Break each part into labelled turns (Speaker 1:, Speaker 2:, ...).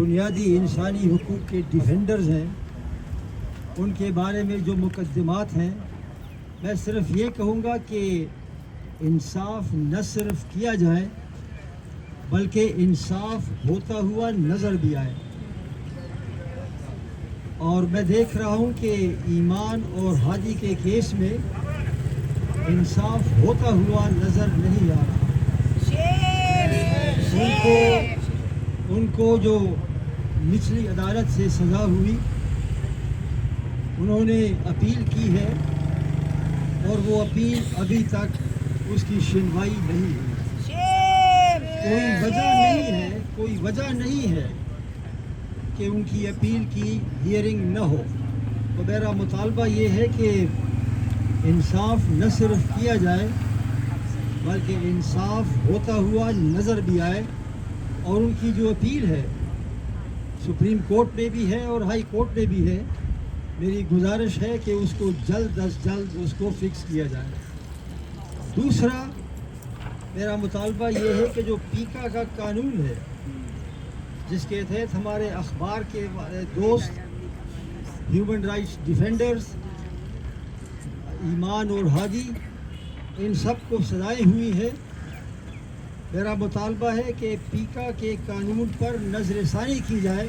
Speaker 1: बुनियादी इंसानी हुकूक के डिफेंडर्स हैं, उनके बारे में जो मुकदमात हैं, मैं सिर्फ ये कहूँगा कि इंसाफ न सिर्फ किया जाए बल्कि इंसाफ होता हुआ नज़र भी आए। और मैं देख रहा हूँ कि ईमान और हादी के केस में इंसाफ होता हुआ नज़र नहीं आ रहा। उनको जो निचली अदालत से सज़ा हुई, उन्होंने अपील की है और वो अपील अभी तक उसकी सुनवाई नहीं हुई। कोई वजह नहीं है कि उनकी अपील की हियरिंग न हो। तो मेरा मुतालबा ये है कि इंसाफ न सिर्फ किया जाए बल्कि इंसाफ होता हुआ नज़र भी आए। और उनकी जो अपील है सुप्रीम कोर्ट में भी है और हाई कोर्ट में भी है, मेरी गुजारिश है कि उसको जल्द अज जल्द उसको फिक्स किया जाए। दूसरा मेरा मुतालबा ये है कि जो पीका का कानून है, जिसके तहत हमारे अखबार के दोस्त, ह्यूमन राइट्स डिफेंडर्स, ईमान और हादी, इन सब को सजाएं हुई है, मेरा मुतालबा है कि पीका के कानून पर नज़रसानी की जाए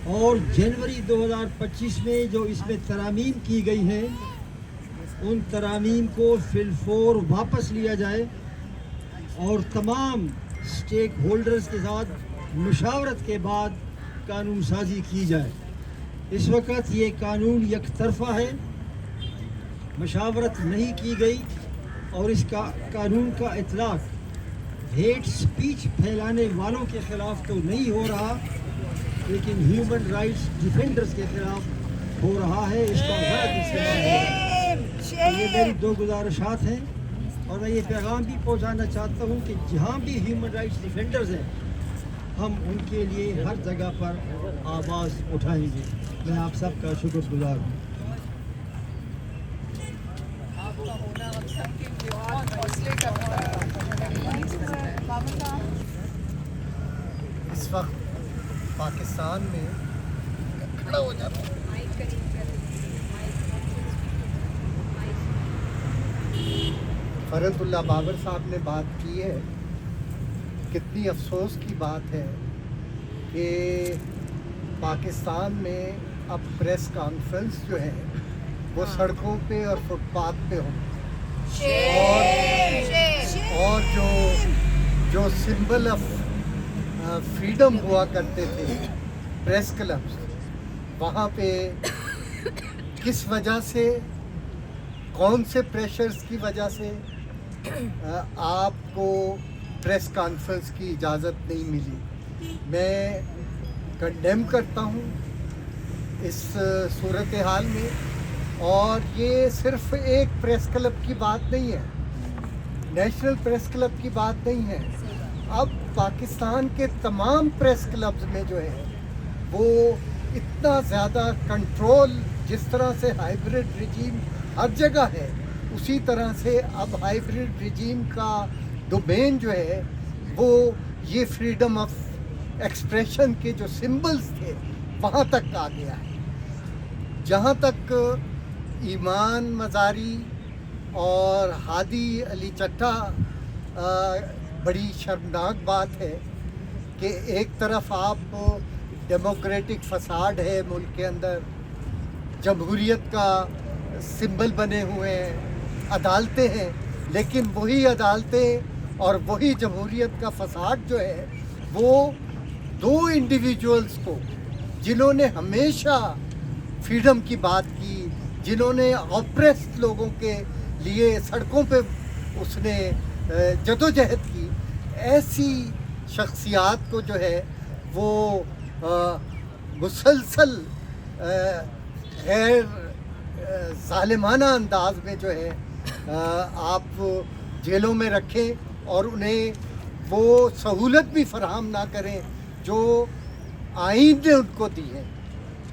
Speaker 1: और जनवरी 2025 में जो इसमें तरामीम की गई हैं, उन तरामीम को फिलफोर वापस लिया जाए और तमाम स्टेक होल्डर्स के साथ मुशावरत के बाद कानून साजी की जाए। इस वक्त ये कानून एक तरफा है, मशावरत नहीं की गई और इसका कानून का इतलाक़ हेट स्पीच फैलाने वालों के ख़िलाफ़ तो नहीं हो रहा, लेकिन ह्यूमन राइट्स डिफेंडर्स के ख़िलाफ़ हो रहा है। इसका गलत इस्तेमाल हो रहा है। ये मेरी दो गुजारिशात हैं और मैं ये पैगाम भी पहुंचाना चाहता हूं कि जहां भी ह्यूमन राइट्स डिफेंडर्स हैं, हम उनके लिए हर जगह पर आवाज़ उठाएंगे। मैं आप सबका शुक्रगुजार हूँ।
Speaker 2: इस वक्त पाकिस्तान में खड़ा हो जाता है। फरदुल्ला बाबर साहब ने बात की है, कितनी अफसोस की बात है कि पाकिस्तान में अब प्रेस कॉन्फ्रेंस जो है वो सड़कों पे और फुटपाथ पे हो, और जो सिंबल ऑफ फ्रीडम हुआ करते थे प्रेस क्लब्स, वहाँ पे किस वजह से, कौन से प्रेशर्स की वजह से आपको प्रेस कॉन्फ्रेंस की इजाज़त नहीं मिली। मैं कंडेम करता हूँ इस सूरत हाल में। और ये सिर्फ एक प्रेस क्लब की बात नहीं है, नेशनल प्रेस क्लब की बात नहीं है। अब पाकिस्तान के तमाम प्रेस क्लब्स में जो है वो इतना ज़्यादा कंट्रोल, जिस तरह से हाइब्रिड रिजीम हर जगह है, उसी तरह से अब हाइब्रिड रिजीम का डोमेन जो है वो ये फ्रीडम ऑफ एक्सप्रेशन के जो सिंबल्स थे वहाँ तक आ गया है। जहाँ तक ईमान मज़ारी और हादी अली चट्टा, बड़ी शर्मनाक बात है कि एक तरफ आप डेमोक्रेटिक फसाड है मुल्क के अंदर, जमहूरियत का सिंबल बने हुए हैं, अदालतें हैं, लेकिन वही अदालतें और वही जमहूरियत का फसाड जो है वो दो इंडिविजुअल्स को, जिन्होंने हमेशा फ्रीडम की बात की, जिन्होंने ऑप्रेस्ड लोगों के लिए सड़कों पे उसने जदोजहद की, ऐसी शख्सियात को जो है वो मुसलसल गैर ज़ालिमाना अंदाज में जो है आप जेलों में रखें और उन्हें वो सहूलत भी फराहम ना करें जो आइन ने उनको दी है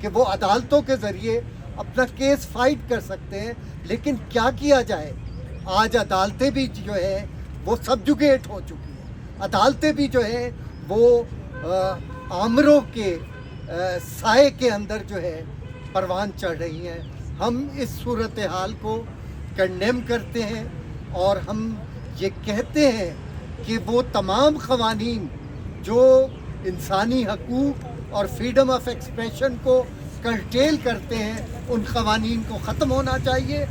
Speaker 2: कि वो अदालतों के ज़रिए अपना केस फाइट कर सकते हैं। लेकिन क्या किया जाए, आज अदालतें भी जो है वो सबजुगेट हो चुकी हैं, अदालतें भी जो है वो आमरों के साए के अंदर जो है परवान चढ़ रही हैं। हम इस सूरत हाल को कंडेम करते हैं और हम ये कहते हैं कि वो तमाम ख़वानीन जो इंसानी हकूक़ और फ्रीडम ऑफ एक्सप्रेशन को कर्टेल करते हैं, उन ख़वानीन को ख़त्म होना चाहिए।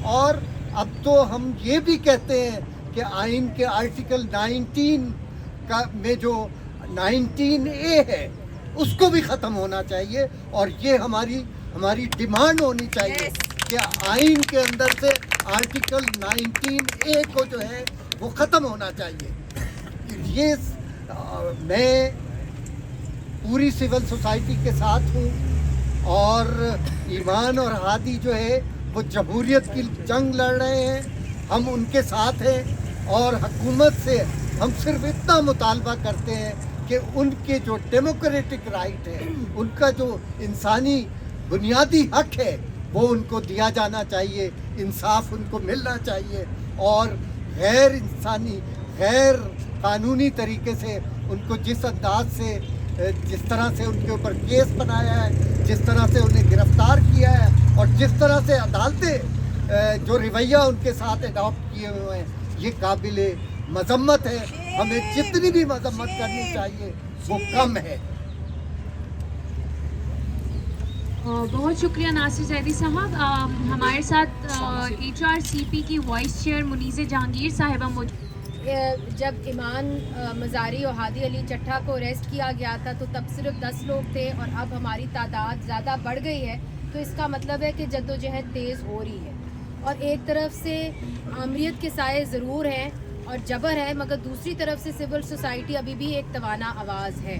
Speaker 2: और अब तो हम ये भी कहते हैं कि आइन के आर्टिकल 19 का में जो 19A है उसको भी ख़त्म होना चाहिए। और ये हमारी डिमांड होनी चाहिए कि आइन के अंदर से आर्टिकल 19A को जो है वो ख़त्म होना चाहिए। ये मैं पूरी सिविल सोसाइटी के साथ हूँ और ईमान और हादी जो है वो जमहूरियत की जंग लड़ रहे हैं, हम उनके साथ हैं। और हुकूमत से हम सिर्फ इतना मुतालबा करते हैं कि उनके जो डेमोक्रेटिक राइट है, उनका जो इंसानी बुनियादी हक है, वो उनको दिया जाना चाहिए, इंसाफ उनको मिलना चाहिए। और गैर इंसानी गैर कानूनी तरीके से उनको जिस अंदाज से जिस तरह से उनके ऊपर केस बनाया है, जिस तरह से उन्हें गिरफ्तार किया है और जिस तरह से अदालतें जो रवैया उनके साथ अडॉप्ट किए हुए हैं, ये काबिल मजम्मत है। हमें जितनी भी मजम्मत करनी चाहिए वो कम है।
Speaker 3: बहुत शुक्रिया नासिर जैदी साहब। हमारे साथ HRCP की वाइस चेयर मुनीज़ जहांगीर साहिबा मौजूद।
Speaker 4: जब ईमान मज़ारी और हादी अली चट्टा को अरेस्ट किया गया था तो तब सिर्फ 10 लोग थे और अब हमारी तादाद ज़्यादा बढ़ गई है, तो इसका मतलब है कि जद्दोजहद तेज़ हो रही है। और एक तरफ से आमरीत के साए ज़रूर हैं और जबर है, मगर दूसरी तरफ से सिविल सोसाइटी अभी भी एक तवाना आवाज़ है।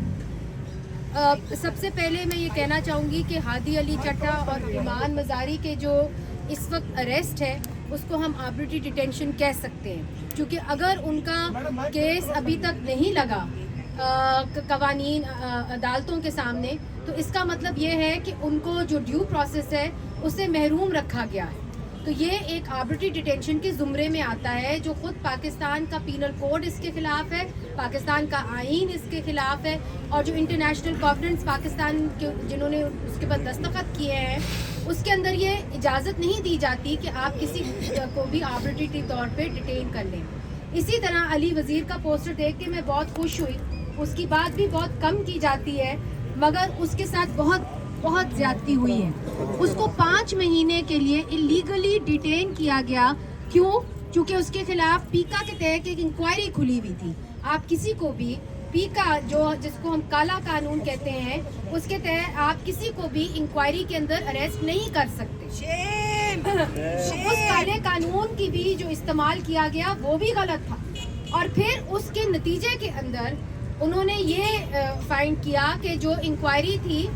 Speaker 4: सबसे पहले मैं ये कहना चाहूँगी कि हादी अली चट्टा और ईमान मज़ारी के जो इस वक्त अरेस्ट है उसको हम आर्बिट्री डिटेंशन कह सकते हैं, क्योंकि अगर उनका केस अभी तक नहीं लगा कवानीन अदालतों के सामने, तो इसका मतलब ये है कि उनको जो ड्यू प्रोसेस है उससे महरूम रखा गया है। तो ये एक आर्बिट्री डिटेंशन के ज़ुमरे में आता है, जो ख़ुद पाकिस्तान का पीनल कोड इसके ख़िलाफ़ है, पाकिस्तान का आइन इसके ख़िलाफ़ है, और जो इंटरनेशनल कॉन्वेंट्स पाकिस्तान के जिन्होंने उसके बाद दस्तखत किए हैं उसके अंदर ये इजाज़त नहीं दी जाती कि आप किसी को भी आर्बिट्री तौर पे डिटेन कर लें। इसी तरह अली वज़ीर का पोस्टर देख के मैं बहुत खुश हुई, उसकी बात भी बहुत कम की जाती है मगर उसके साथ बहुत ज़्यादती हुई है। उसको 5 महीने के लिए इलीगली डिटेन किया गया। क्यों? क्योंकि उसके खिलाफ पीका के तहत एक इंक्वायरी खुली हुई थी। आप किसी को भी पीका जिसको हम काला कानून कहते हैं, उसके तहत आप किसी को भी इंक्वायरी के अंदर अरेस्ट नहीं कर सकते। उस काले कानून की भी जो इस्तेमाल किया गया वो भी गलत था, और फिर उसके नतीजे के अंदर उन्होंने ये फाइंड किया कि जो इंक्वायरी थी,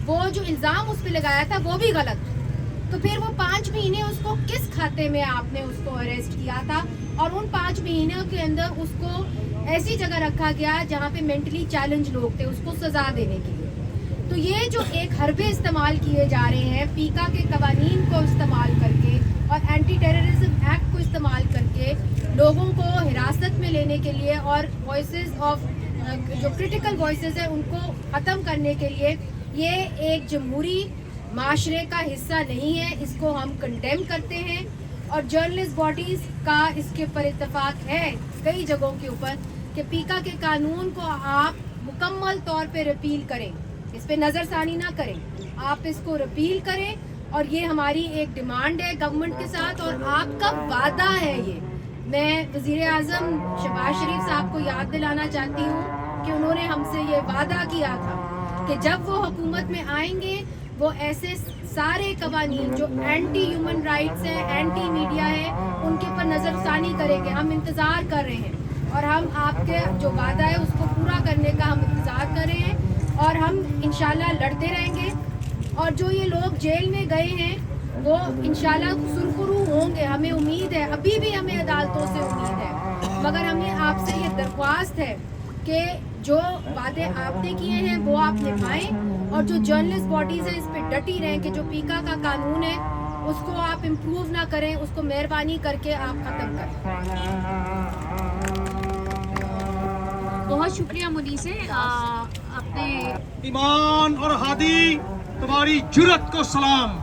Speaker 4: वो जो इल्ज़ाम उस पर लगाया था वो भी गलत था। तो फिर वो 5 महीने उसको किस खाते में आपने उसको अरेस्ट किया था, और उन 5 महीनों के अंदर उसको ऐसी जगह रखा गया जहाँ पे मेंटली चैलेंज लोग थे, उसको सज़ा देने के लिए। तो ये जो एक हरबे इस्तेमाल किए जा रहे हैं पीका के कवानीन को इस्तेमाल करके और एंटी टेररिज्म एक्ट को इस्तेमाल करके लोगों को हिरासत में लेने के लिए और वॉइसेस ऑफ जो क्रिटिकल वॉइसेस हैं उनको ख़त्म करने के लिए, ये एक जमहूरी माशरे का हिस्सा नहीं है। इसको हम कंडेम करते हैं और जर्नलिस्ट बॉडीज़ का इसके ऊपर इत्तेफाक है कई जगहों के ऊपर कि पीका के कानून को आप मुकम्मल तौर पे रिपील करें, इस पे नज़रसानी ना करें, आप इसको रिपील करें। और ये हमारी एक डिमांड है गवर्नमेंट के साथ, और आपका वादा है ये। मैं वज़ीर आज़म शहबाज शरीफ साहब को याद दिलाना चाहती हूँ कि उन्होंने हमसे ये वादा किया था कि जब वो हुकूमत में आएंगे वो ऐसे सारे कवानीन जो एंटी ह्यूमन राइट्स हैं, एंटी मीडिया है, उनके ऊपर नज़रसानी करेंगे। हम इंतज़ार कर रहे हैं और हम आपके जो वादा है उसको पूरा करने का हम इंतज़ार कर रहे हैं, और हम इंशाल्लाह लड़ते रहेंगे। और जो ये लोग जेल में गए हैं वो इंशाल्लाह सुरखरू होंगे, हमें उम्मीद है, अभी भी हमें अदालतों से उम्मीद है, मगर हमें आपसे ये दरख्वास्त है कि जो वादे आपने किए हैं वो आप निभाएं, और जो जर्नलिस्ट बॉडीज़ हैं इस पर डटी रहें कि जो पीका का कानून है उसको आप इम्प्रूव ना करें, उसको मेहरबानी करके आप ख़त्म करें।
Speaker 3: بہت شکریہ منیزے اپنے
Speaker 5: ایمان اور ہادی تمہاری جرت کو سلام.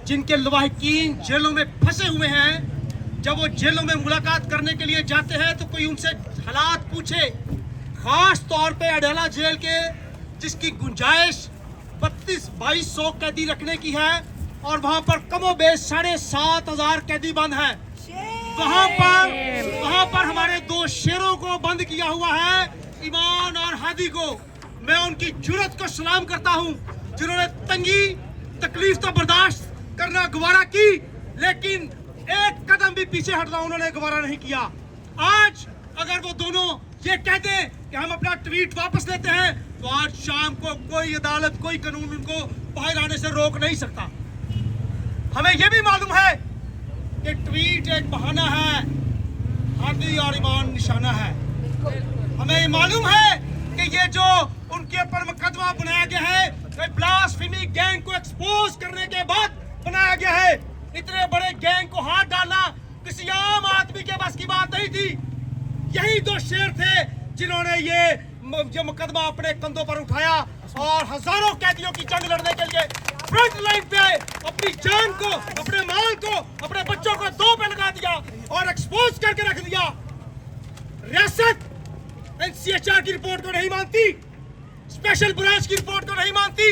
Speaker 5: جن کے لواحقین جیلوں میں پھنسے ہوئے ہیں، جب وہ جیلوں میں ملاقات کرنے کے لیے جاتے ہیں تو کوئی ان سے حالات پوچھے، خاص طور پہ اڈیالہ جیل کے جس کی گنجائش 3200 قیدی رکھنے کی ہے اور وہاں پر کم و بیش 7500 قیدی بند ہیں. وہاں پر ہمارے 2 شیروں کو بند کیا ہوا ہے، ایمان اور ہادی کو. میں ان کی جرت کو سلام کرتا ہوں جنہوں نے تنگی تکلیف تو برداشت کرنا گوارا کی، لیکن ایک قدم بھی پیچھے ہٹنا انہوں نے گوارا نہیں کیا. آج اگر وہ دونوں یہ کہہ دیں کہ ہم اپنا ٹویٹ واپس لیتے ہیں تو آج شام کو کوئی عدالت کوئی قانون ان کو باہر آنے سے روک نہیں سکتا. ہمیں یہ بھی معلوم ہے کہ ٹویٹ ایک بہانہ ہے، ہادی اور ایمان نشانہ ہے. ہمیں یہ معلوم ہے کہ یہ جو ان کے اوپر مقدمہ بنایا گیا ہے بلاسفیمی گینگ کو ایکسپوز کرنے کے بعد بنایا گیا ہے. اتنے بڑے گینگ کو ہاتھ ڈالنا کسی عام آدمی کے بس کی بات نہیں تھی. یہی 2 شیر تھے جنہوں نے یہ مقدمہ اپنے کندھوں پر اٹھایا اور ہزاروں قیدیوں کی جنگ لڑنے کے لیے فرنٹ لائن پہ آئے، اپنی جان کو، اپنے مال کو، اپنے بچوں کو 2 پہ لگا دیا اور ایکسپوز کر کے رکھ دیا. ریاست NCHR کی رپورٹ کو نہیں مانتی، اسپیشل برانچ کی رپورٹ کو نہیں مانتی،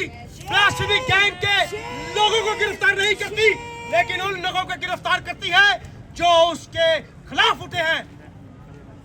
Speaker 5: بلاسفیمی گینگ کے لوگوں کو گرفتار نہیں کرتی، لیکن ان لوگوں کو گرفتار کرتی ہے جو اس کے خلاف اٹھے ہیں.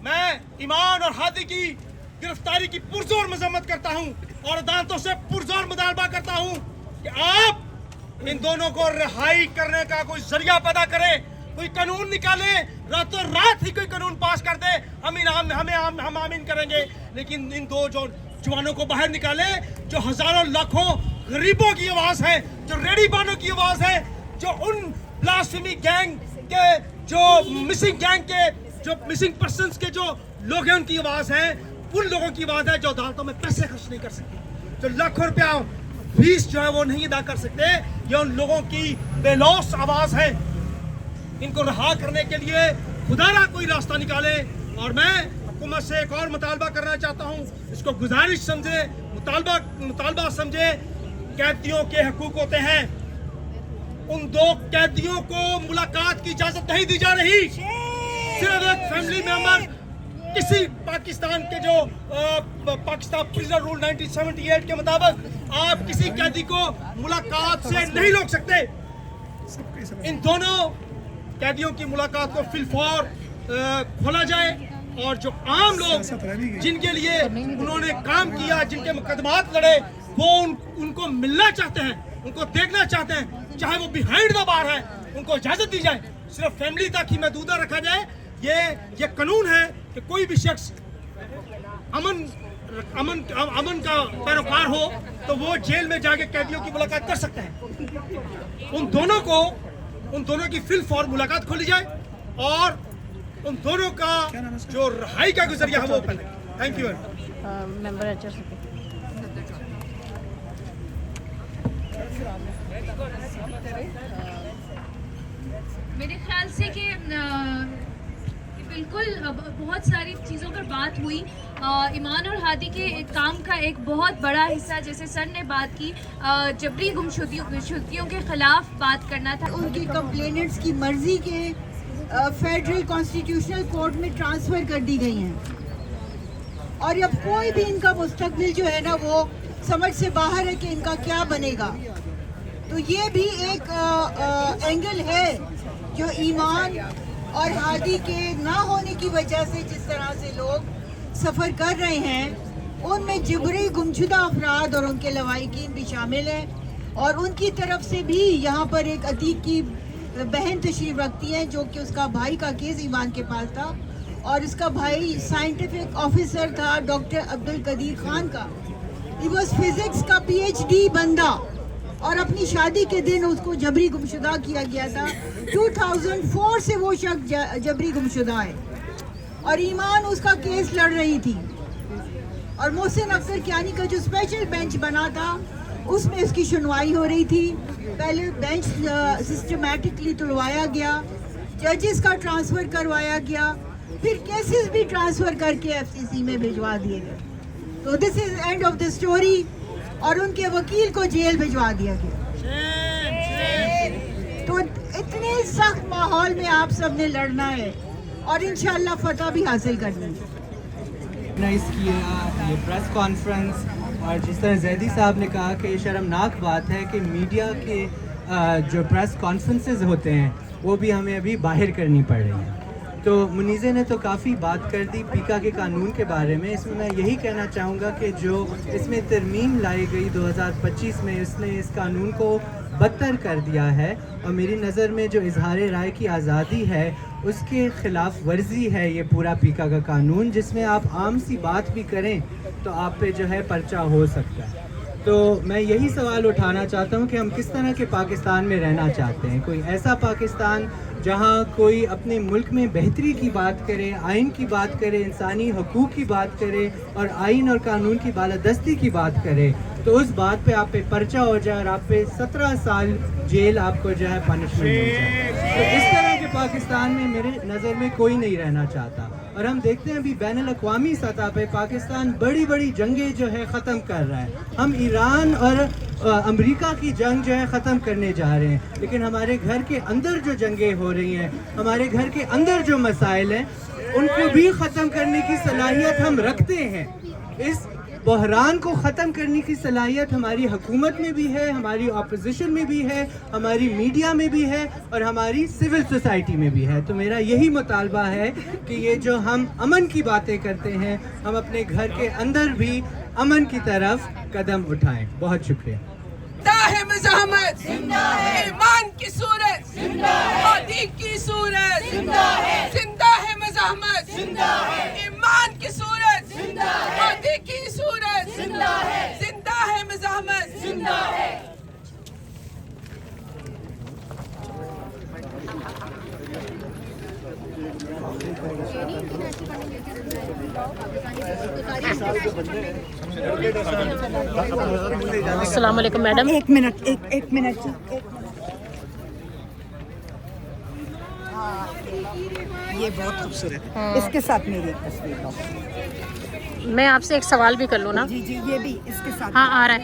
Speaker 5: میں ایمان اور ہادی کی گرفتاری کی پرزور مذمت کرتا ہوں اور عدالتوں سے پرزور مطالبہ کرتا ہوں کہ آپ ان دونوں کو رہائی کرنے کا کوئی ذریعہ پیدا کریں، کوئی قانون نکالیں، راتوں رات ہی کوئی قانون پاس کر دیں. ہم آمین کریں گے، لیکن ان 2 جوانوں کو باہر نکالیں جو ہزاروں لاکھوں غریبوں کی آواز ہے، جو ریڑھی بانوں کی آواز ہے، جو ان بلاسفیمی گینگ کے جو مسنگ پرسنز کے جو لوگ ہیں ان کی آواز ہے، ان لوگوں کی آواز ہے جو عدالتوں میں پیسے خرچ نہیں کر سکتے، جو لاکھوں روپیہ فیس جو ہے وہ نہیں ادا کر سکتے. یہ ان لوگوں کی بے لوث آواز ہے. ان کو رہا کرنے کے لیے خدا نہ کوئی راستہ نکالے. اور میں حکومت سے ایک اور مطالبہ کرنا چاہتا ہوں، اس کو گزارش سمجھے، مطالبہ سمجھے. قیدیوں کے حقوق ہوتے ہیں. ان 2 قیدیوں کو ملاقات کی اجازت نہیں دی جا رہی. صرف ایک فیملی ممبر کسی پاکستان کے جو پاکستان پریزنر رول 1978 کے مطابق آپ کسی قیدی کو ملاقات سے نہیں روک سکتے. ان دونوں قیدیوں کی ملاقات کو فی الفور کھولا جائے اور جو عام لوگ جن کے لیے انہوں نے کام کیا، جن کے مقدمات لڑے، وہ ان کو ملنا چاہتے ہیں، ان کو دیکھنا چاہتے ہیں، چاہے وہ بیہائنڈ دا بار ہے، ان کو اجازت دی جائے. صرف فیملی تک ہی محدود رکھا جائے. یہ قانون ہے کہ کوئی بھی شخص امن کا پیروکار ہو تو وہ جیل میں جا کے قیدیوں کی ملاقات کر سکتے ہیں. ان دونوں کی فی الفور ملاقات کھولی جائے اور ان دونوں کا جو رہائی کا گزریہ ہے وہ پہلے. Thank you.
Speaker 6: ممبر
Speaker 3: میرے خیال سے کہ بالکل بہت ساری چیزوں پر بات ہوئی. ایمان اور ہادی کے کام کا ایک بہت بڑا حصہ، جیسے سر نے بات کی، جبری گمشدگیوں کے خلاف بات کرنا تھا.
Speaker 6: ان کی کمپلیننٹس کی مرضی کے فیڈرل کانسٹیٹیوشنل کورٹ میں ٹرانسفر کر دی گئی ہیں اور اب کوئی بھی ان کا مستقبل جو ہے نا وہ سمجھ سے باہر ہے کہ ان کا کیا بنے گا. تو یہ بھی ایک اینگل ہے جو ایمان اور ہادی کے نہ ہونے کی وجہ سے جس طرح سے لوگ سفر کر رہے ہیں، ان میں جبری گمشدہ افراد اور ان کے لواحقین بھی شامل ہیں. اور ان کی طرف سے بھی یہاں پر ایک عتیق کی بہن تشریف رکھتی ہیں جو کہ اس کا بھائی کا کیس ایمان کے پاس تھا اور اس کا بھائی سائنٹیفک آفیسر تھا ڈاکٹر عبدالقدیر خان کا. ہی واز فزکس کا PhD بندہ اور اپنی شادی کے دن اس کو جبری گمشدہ کیا گیا تھا. 2004 سے وہ شخص جبری گمشدہ ہے اور ایمان اس کا کیس لڑ رہی تھی. اور محسن افسر کیانی کا جو اسپیشل بینچ بنا تھا اس میں اس کی سنوائی ہو رہی تھی. पहले बेंच सिस्टमैटिकली तोड़वाया गया, जजेस का ट्रांसफ़र करवाया गया, फिर केसेस भी ट्रांसफ़र करके एफसीसी में भिजवा दिए गए। तो this is end of the story. और उनके वकील को जेल भिजवा दिया गया। तो इतने सख्त माहौल में आप सब ने लड़ना है और इंशाल्लाह फतह भी हासिल करनी है।
Speaker 7: ऑर्गेनाइज किया ये प्रेस कॉन्फ्रेंस, और जिस तरह जैदी साहब ने कहा कि शर्मनाक बात है कि मीडिया के जो प्रेस कॉन्फ्रेंसेस होते हैं वो भी हमें अभी बाहर करनी पड़ रही हैं। तो मुनीज़े ने तो काफ़ी बात कर दी पीका के कानून के बारे में। इसमें मैं यही कहना चाहूँगा कि जो इसमें तरमीम लाई गई 2025 में, इसने इस कानून को बदतर कर दिया है, और मेरी नज़र में जो इजहार राय की आज़ादी है उसके ख़िलाफ़ वर्जी है ये पूरा पीका का कानून, जिसमें आप आम सी बात भी करें तो आप पे जो है पर्चा हो सकता है। तो मैं यही सवाल उठाना चाहता हूँ कि हम किस तरह के पाकिस्तान में रहना चाहते हैं। कोई ऐसा पाकिस्तान जहाँ कोई अपने मुल्क में बेहतरी की बात करे, आइन की बात करे, इंसानी हकूक़ की बात करे और आइन और कानून की बालादस्ती की बात करे, तो उस बात पे आप पे पर्चा हो जाए और आप पे 17 साल जेल आपको जो है पनिशमेंट मिल जाए। तो इस तरह के पाकिस्तान में मेरे नज़र में कोई नहीं रहना चाहता। और हम देखते हैं अभी बैनुल अक़वामी सतह पे पाकिस्तान बड़ी बड़ी जंगें जो है ख़त्म कर रहा है। हम ईरान और अमेरिका की जंग जो है ख़त्म करने जा रहे हैं, लेकिन हमारे घर के अंदर जो जंगें हो रही हैं, हमारे घर के अंदर जो मसाइल हैं, उनको भी ख़त्म करने की सलाहियत हम रखते हैं। इस बहरान को ख़त्म करने की सलाहियत हमारी हुकूमत में भी है, हमारी अपोजिशन में भी है, हमारी मीडिया में भी है और हमारी सिविल सोसाइटी में भी है। तो मेरा यही मुतालबा है कि ये जो हम अमन की बातें करते हैं, हम अपने घर के अंदर भी अमन की तरफ कदम उठाएं। बहुत शुक्रिया।
Speaker 8: जिंदा है मज़ाहमत, जिंदा है ईमान की सूरत, जिंदा है हादी की सूरत, जिंदा है मज़ाहमत, जिंदा है ईमान की सूरत, जिंदा है हादी की सूरत, जिंदा है मज़ाहमत, जिंदा है।
Speaker 9: अस्सलाम वालेकुम मैडम।
Speaker 6: एक मिनट। ये बहुत खूबसूरत है। इसके साथ मेरी एक तस्वीर लो।
Speaker 9: मैं आपसे एक सवाल भी कर लूँ ना?
Speaker 6: जी ये भी इसके साथ।
Speaker 9: हाँ आ रहा है।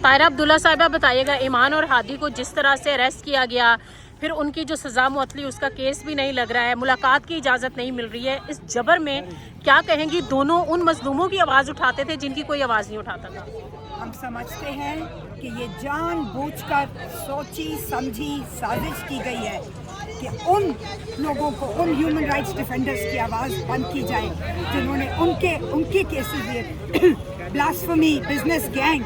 Speaker 9: तायरा अब्दुल्ला साहिबा बताइएगा, ईमान और हादी को जिस तरह से अरेस्ट किया गया, फिर उनकी जो सज़ा मुअत्तली, उसका केस भी नहीं लग रहा है, मुलाकात की इजाज़त नहीं मिल रही है, इस जबर में क्या कहेंगी? दोनों उन मजलूमों की आवाज़ उठाते थे जिनकी कोई आवाज़ नहीं उठाता था।
Speaker 6: हम समझते हैं कि ये जानबूझकर सोची समझी साजिश की गई है कि उन लोगों को, उन ह्यूमन राइट्स डिफेंडर्स की आवाज़ बंद की जाए जिन्होंने उनके केसेस लिए blasphemy, business gang,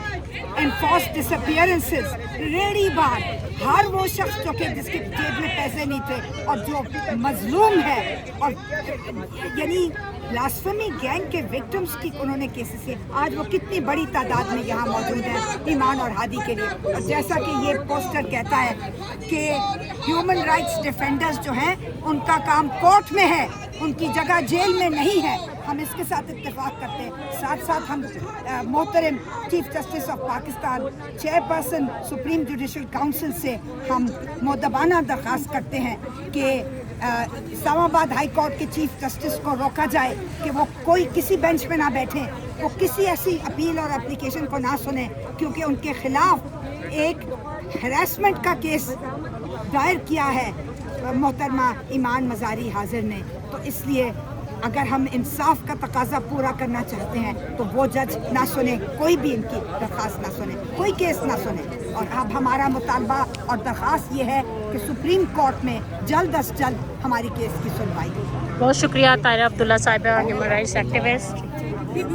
Speaker 6: enforced disappearances, ready bar, हर वो शख्स जो कि जिसके जेब में पैसे नहीं थे और जो मजलूम है, और यानी ब्लास्फेमी गैंग के विक्टिम्स की उन्होंने केसेस किए। आज वो कितनी बड़ी तादाद में यहाँ मौजूद है ईमान और हादी के लिए। और जैसा कि ये पोस्टर कहता है कि ह्यूमन राइट्स डिफेंडर्स जो हैं उनका काम कोर्ट में है, उनकी जगह जेल में नहीं है। हम इसके साथ इत्तेफाक करते हैं। साथ साथ हम मोहतरम chief justice of Pakistan, chairperson supreme judicial council से हम मुद्दबाना दरख्वास्त करते हैं कि इस्लामाबाद हाई कोर्ट के चीफ जस्टिस को रोका जाए कि वो कोई किसी बेंच पे ना बैठे, वो किसी ऐसी अपील और एप्लीकेशन को ना सुने, क्योंकि उनके खिलाफ एक हैरेसमेंट का केस दायर किया है मोहतरमा ईमान मज़ारी हाजिर ने। तो इसलिए अगर हम इंसाफ का तकाजा पूरा करना चाहते हैं तो वो जज ना सुने, कोई भी इनकी दरख्वास्त ना सुने, कोई केस ना सुने। और अब हमारा मुतालबा और दरख्वास्त ये है कि सुप्रीम कोर्ट में जल्द अज जल्द हमारी केस की सुनवाई।
Speaker 9: बहुत शुक्रिया तायरा अब्दुल्ला साहिबा, ह्यूमन राइट्स एक्टिविस्ट।